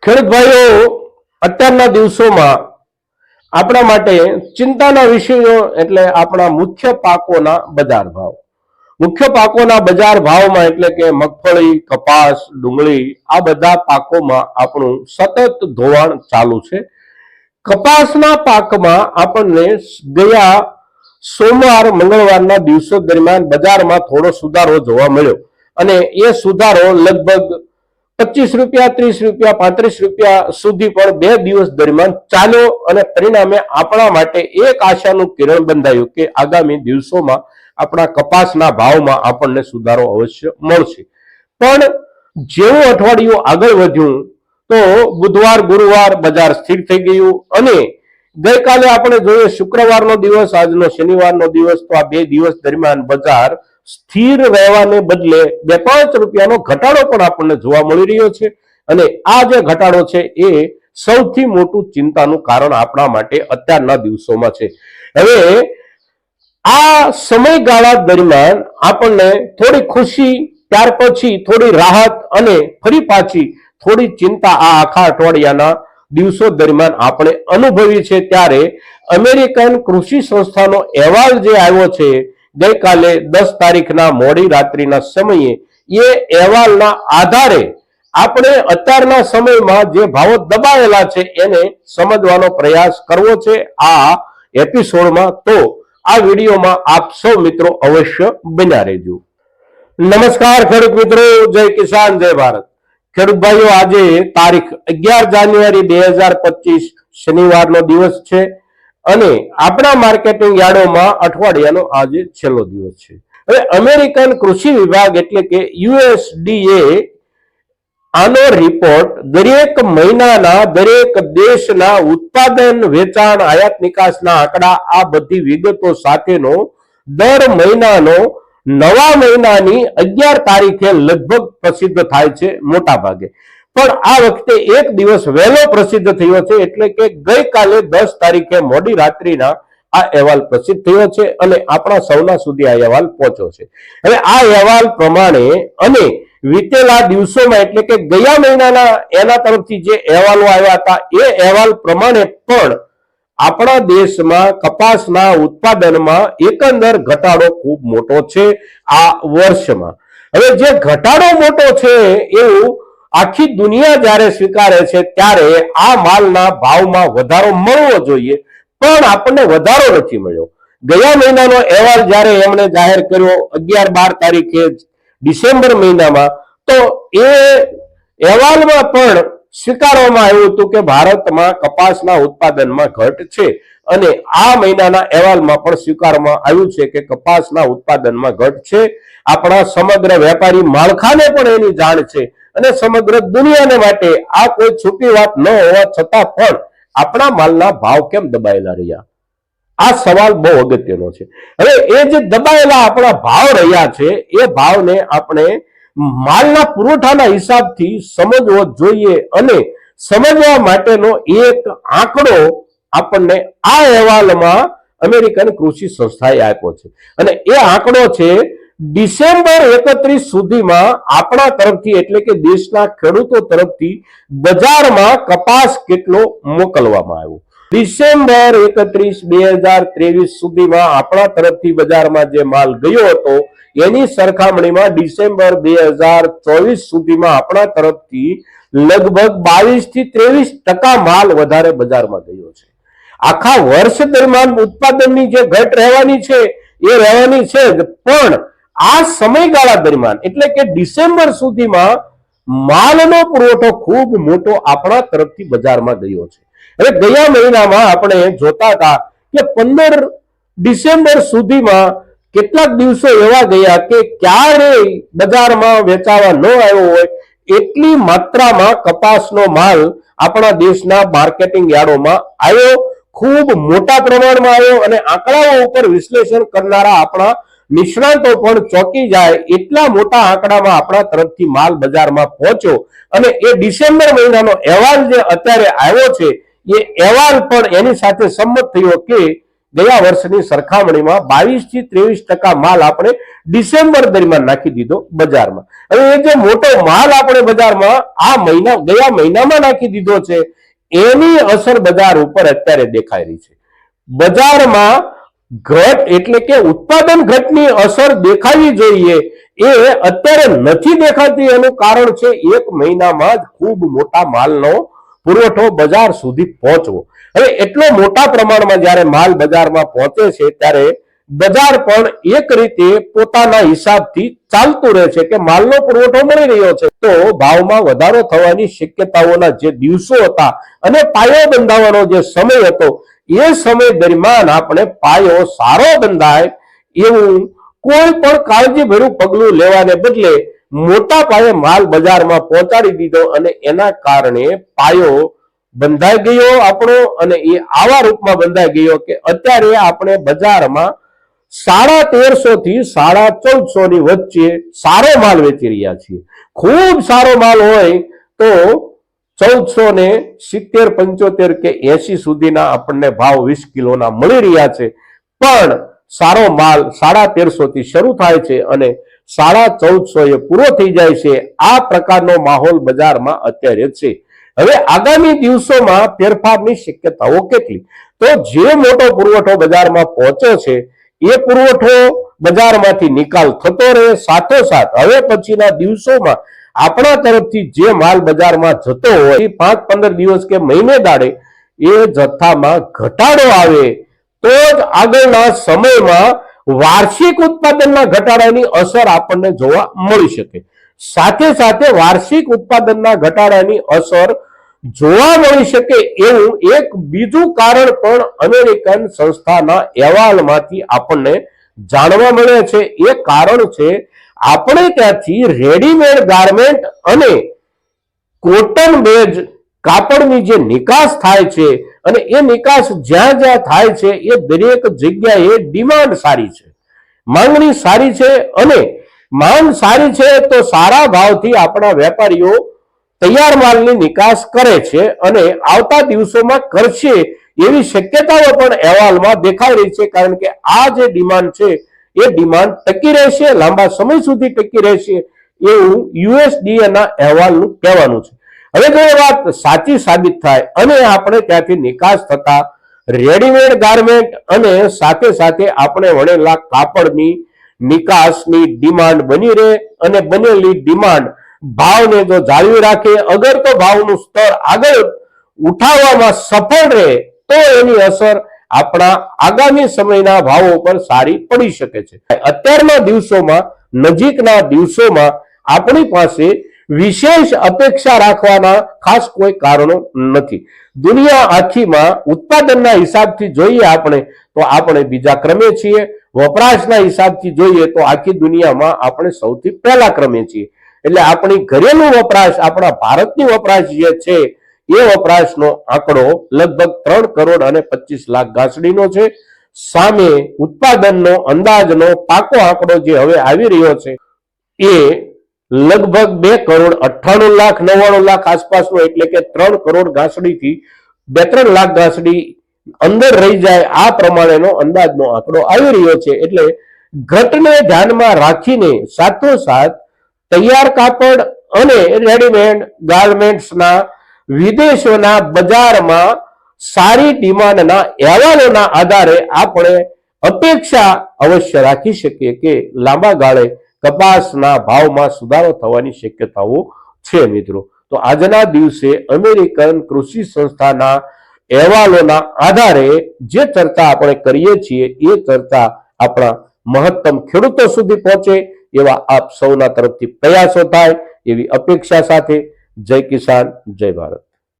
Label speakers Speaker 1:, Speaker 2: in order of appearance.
Speaker 1: ખેડૂત ભાઈઓ, અત્યારના દિવસોમાં આપણા માટે ચિંતાના વિષયો એટલે આપણા મુખ્ય પાકોના બજાર ભાવ. મુખ્ય પાકોના બજાર ભાવમાં એટલે કે મગફળી, કપાસ, ડુંગળી આ બધા પાકોમાં આપણું સતત ધોવાણ ચાલુ છે. કપાસના પાકમાં આપણને ગયા સોમવાર મંગળવારના દિવસો દરમિયાન બજારમાં થોડો સુધારો જોવા મળ્યો અને એ સુધારો લગભગ 25 રૂપિયા, 30 રૂપિયા, 35 રૂપિયા સુધી પણ 2 દિવસ દરમિયાન ચાલ્યો અને પરિણામે આપણા માટે એક આશાનું કિરણ બંધાયું કે આગામી દિવસોમાં આપણા કપાસના ભાવમાં આપણને સુધારો અવશ્ય મળશે. પણ જેવું અઠવાડિયું આગળ વધ્યું તો બુધવાર, ગુરુવાર બજાર સ્થિર થઈ ગયું અને ગઈકાલે આપણે જોઈએ શુક્રવારનો દિવસ, આજનો શનિવારનો દિવસ, તો આ 2 દિવસ દરમિયાન બજાર સ્થિર રહેવાને બદલે 2-5 રૂપિયાનો ઘટાડો પણ આપણને જોવા મળી રહ્યો છે અને આ જે ઘટાડો છે એ સૌથી મોટું ચિંતાનું કારણ આપણા માટે અત્યારના દિવસોમાં છે. હવે આ સમયગાળા દરમિયાન આપણને થોડી ખુશી, ત્યાર પછી થોડી રાહત અને ફરી પાછી થોડી ચિંતા આ આખા અઠવાડિયાના દિવસો દરમિયાન આપણે અનુભવી છે. ત્યારે અમેરિકન કૃષિ સંસ્થાનો અહેવાલ જે આવ્યો છે ગઈકાલે 10 તારીખના મોડી રાત્રિના સમયે, એ અહેવાલના આધારે આપણે અત્યારના સમયમાં જે ભાવો દબાયેલા છે એને સમજવાનો પ્રયાસ કરવો છે આ એપિસોડમાં. તો આ વિડીયોમાં આપ સૌ મિત્રો અવશ્ય બન્યા રહેજો. નમસ્કાર ખેડૂત મિત્રો, જય કિસાન, જય ભારત. ખેડૂત ભાઈઓ, આજે તારીખ 11 જાન્યુઆરી 2025 શનિવારનો દિવસ છે અને આપણા માર્કેટિંગ યાર્ડોમાં અઠવાડિયાનો આજે છેલ્લો દિવસ છે. હવે અમેરિકન કૃષિ વિભાગ એટલે કે યુએસડીએ આનો રિપોર્ટ દરેક મહિનાના દરેક દેશના ઉત્પાદન, વેચાણ, આયાત નિકાસના આંકડા આ બધી વિગતો સાથેનો દર મહિનાનો નવા મહિનાની 11 તારીખે લગભગ પ્રસિદ્ધ થાય છે મોટા ભાગે. પણ આ વખતે એક દિવસ વહેલો પ્રસિદ્ધ થયો છે એટલે કે ગઈકાલે 10 તારીખે મોડી રાત્રિના આ અહેવાલ પ્રસિદ્ધ થયો છે અને આપણા સૌના સુધી આ અહેવાલ પહોંચ્યો છે. હવે આ અહેવાલ પ્રમાણે અને વીતેલા દિવસોમાં એટલે કે ગયા મહિનાના એના તરફથી જે અહેવાલો આવ્યા હતા એ અહેવાલ પ્રમાણે પણ આપણા દેશમાં કપાસના ઉત્પાદનમાં એકંદર ઘટાડો ખૂબ મોટો છે આ વર્ષમાં. હવે જે ઘટાડો મોટો છે એવું આખી દુનિયા જ્યારે સ્વીકારે છે ત્યારે આ માલના ભાવમાં વધારો મળવો જોઈએ, પણ આપણને વધારો નથી મળ્યો. ગયા મહિનાનો અહેવાલ જ્યારે એમણે જાહેર કર્યો 11-12 તારીખે ડિસેમ્બર મહિનામાં, તો એ અહેવાલમાં પણ સ્વીકારવામાં આવ્યું હતું કે ભારતમાં કપાસના ઉત્પાદનમાં ઘટ છે અને આ મહિનાના અહેવાલમાં પણ સ્વીકારવામાં આવ્યું છે કે કપાસના ઉત્પાદનમાં ઘટ છે. આપણા સમગ્ર વેપારી માળખાને પણ એની જાણ છે અને સમગ્ર દુનિયાને માટે આ કોઈ છુપી વાત ન હોવા છતાં પણ આપણા માલના ભાવ કેમ દબાયેલા રહ્યા, આ સવાલ બહુ અગત્યનો છે. હવે એ જે દબાયેલા આપણા ભાવ રહ્યા છે એ ભાવને આપણે માલના પુરવઠાના હિસાબથી સમજવો જોઈએ અને સમજવા માટેનો એક આંકડો આપણને આ અહેવાલમાં અમેરિકન કૃષિ સંસ્થાએ આપ્યો છે અને એ આંકડો છે ડિસેમ્બર 31 સુધીમાં આપણા તરફથી એટલે કે દેશના ખેડૂતો તરફથી બજારમાં કપાસ કેટલો મોકલવામાં આવ્યો. ડિસેમ્બર 31, 2023 સુધીમાં આપણા તરફથી બજારમાં જે માલ ગયો હતો એની સરખામણીમાં ડિસેમ્બર 2024 સુધીમાં આપણા તરફથી લગભગ 22 થી 23% માલ વધારે બજારમાં ગયો છે. આખા વર્ષ દરમિયાન ઉત્પાદનની જે ઘટ રહેવાની છે એ રહેવાની છે જ, પણ આ સમયગાળા દરમિયાન એટલે કે ડિસેમ્બર સુધીમાં માલનો પુરવઠો ખૂબ મોટો આપણા તરફથી બજારમાં ગયો છે. હવે ગયા મહિનામાં આપણે જોતા હતા કે 15 ડિસેમ્બર સુધીમાં કેટલાક દિવસો એવા ગયા કે ક્યારેય બજારમાં વેચાવા ન આવ્યો હોય એટલી માત્રામાં કપાસનો માલ આપણા દેશના માર્કેટિંગ યાર્ડોમાં આવ્યો, ખૂબ મોટા પ્રમાણમાં આવ્યો અને આંકડાઓ ઉપર વિશ્લેષણ કરનારા આપણા નિષ્ણાંતો પણ ચોંકી જાય એટલા મોટા આંકડામાં આપણા તરફથી માલ બજારમાં પહોંચ્યો અને એ ડિસેમ્બર મહિનાનો અહેવાલ જે અત્યારે આવ્યો છે એ અહેવાલ પણ એની સાથે સંમત થયો કે ગયા વર્ષની સરખામણીમાં 22 થી 23% માલ આપણે ડિસેમ્બર દરમિયાન નાખી દીધો બજારમાં. હવે એ જે મોટો માલ આપણે બજારમાં ગયા મહિનામાં નાખી દીધો છે એની અસર બજાર ઉપર અત્યારે દેખાઈ રહી છે. બજારમાં ઘટ એટલે કે ઉત્પાદન ઘટની અસર દેખાવી જોઈએ એ અત્યારે નથી દેખાતી. એનું કારણ છે 1 મહિનામાં જ ખૂબ મોટા માલનો પુરવઠો બજાર સુધી પહોંચવો. હવે એટલો મોટા પ્રમાણમાં જ્યારે માલ બજારમાં પહોંચે છે ત્યારે બજાર પણ એક રીતે પોતાના હિસાબથી ચાલતું રહે છે કે માલનો પુરવઠો મળી રહ્યો છે તો ભાવમાં વધારો થવાની શક્યતાઓના જે દિવસો હતા અને પાયો બંધાવવાનો જે સમય હતો એ સમય દરમિયાન આપણે પાયો સારો બંધાય એવું કોઈ પણ કાળજીભર્યું પગલું લેવાને બદલે મોટા પાયે માલ બજારમાં પહોંચાડી દીધો અને એના કારણે પાયો બંધાઈ ગયો આપણો અને એ આવા રૂપમાં બંધાઈ ગયો કે અત્યારે આપણે બજારમાં 1350 થી 1450 ની વચ્ચે સારો માલ વેચી રહ્યા છીએ. ખૂબ સારો માલ હોય તો 1470, 75 કે 80 સુધીના આપણને ભાવ 20 કિલોના મળી રહ્યા છે. પણ સારો માલ 1350 થી શરૂ થાય છે અને 1450 એ પૂરો થઈ જાય છે. આ પ્રકારનો માહોલ બજારમાં અત્યારે છે. હવે આગામી દિવસોમાં ફેરફારની શક્યતાઓ કેટલી? તો જે મોટો પુરવઠો બજારમાં પહોંચ્યો છે એ પુરવઠો બજારમાંથી નિકાલ થતો રહે. સાથોસાથ હવે પછીના દિવસોમાં આપણા તરફથી જે માલ બજારમાં જતો હોય 5-15 દિવસ કે મહિને દાડે એ જથ્થામાં ઘટાડો આવે તો જ આગળના સમયમાં વાર્ષિક ઉત્પાદનના ઘટાડાની અસર આપણને જોવા મળી શકે. સાથે સાથે વાર્ષિક ઉત્પાદનના ઘટાડાની અસર જોવા મળી શકે એવું એક બીજું કારણ પણ અમેરિકન સંસ્થાના અહેવાલમાંથી આપણને જાણવા મળે છે. એ કારણ છે આપણે ત્યાંથી રેડીમેડ ગાર્મેન્ટ અને કોટન બેઝ કાપડની જે નિકાસ થાય છે અને એ નિકાસ જ્યાં જ્યાં થાય છે એ દરેક જગ્યાએ ડિમાન્ડ સારી છે, માંગણી સારી છે અને માંગ સારી છે તો સારા ભાવથી આપણા વેપારીઓ તૈયાર માલની નિકાસ કરે છે અને આવતા દિવસોમાં કરશે એવી શક્યતાઓ પણ અહેવાલમાં દેખાઈ રહી છે. કારણ કે આ જે ડિમાન્ડ છે એ ડિમાન્ડ ટકી રહેશે, લાંબા સમય સુધી ટકી રહેશે એવું યુએસડીએ ના અહેવાલનું કહેવાનું છે. હવે જો એ વાત સાચી સાબિત થાય અને આપણે ત્યાંથી નિકાસ થતા રેડીમેડ ગાર્મેન્ટ અને સાથે સાથે આપણે વણેલા કાપડની નિકાસની ડિમાન્ડ બની રહે અને બનેલી ડિમાન્ડ ભાવને જો જાળવી રાખે, અગર તો ભાવનું સ્તર આગળ ઉઠાવવામાં સફળ રહે તો એની અસર આપણા આગામી સમયના ભાવો પર સારી પડી શકે છે. અત્યારના દિવસોમાં, નજીકના દિવસોમાં આપણી પાસે વિશેષ અપેક્ષા રાખવાના ખાસ કોઈ કારણો નથી. દુનિયા આખીમાં ઉત્પાદનના હિસાબથી જોઈએ આપણે તો આપણે બીજા ક્રમે છીએ. વપરાશના હિસાબથી જોઈએ તો આખી દુનિયામાં આપણે સૌથી પહેલા ક્રમે છીએ. એટલે આપણી ઘરેલું વપરાશ, આપણા ભારતની વપરાશ જે છે એ વપરાશનો આંકડો લગભગ 3 કરોડ અને 25 લાખ ગાંસડીનો છે. સામે ઉત્પાદનનો અંદાજનો પાકો આંકડો જે હવે આવી રહ્યો છે એ લગભગ 2 કરોડ 98 લાખ 99 લાખ આસપાસનો, એટલે કે 3 કરોડ ગાંસડીથી 2-3 લાખ ગાંસડી અંદર રહી જાય આ પ્રમાણેનો અંદાજનો આંકડો આવી રહ્યો છે. એટલે ઘટને ધ્યાનમાં રાખીને સાથોસાથ તૈયાર કાપડ અને રેડીમેડ ગાર્મેન્ટ્સના વિદેશોના બજારમાં સારી ડિમાન્ડના અહેવાલોના આધારે આપણે અપેક્ષા અવશ્ય રાખી શકીએ કે લાંબા ગાળે કપાસના ભાવમાં સુધારો થવાની શક્યતાઓ છે. મિત્રો, તો આજના દિવસે અમેરિકન કૃષિ સંસ્થાના અહેવાલોના આધારે જે ચર્ચા આપણે કરીએ છીએ એ ચર્ચા આપણા મહત્તમ ખેડૂતો સુધી પહોંચે એવા આપ સૌના તરફથી પ્રયાસો થાય એવી અપેક્ષા સાથે જય કિસાન, જય ભારત.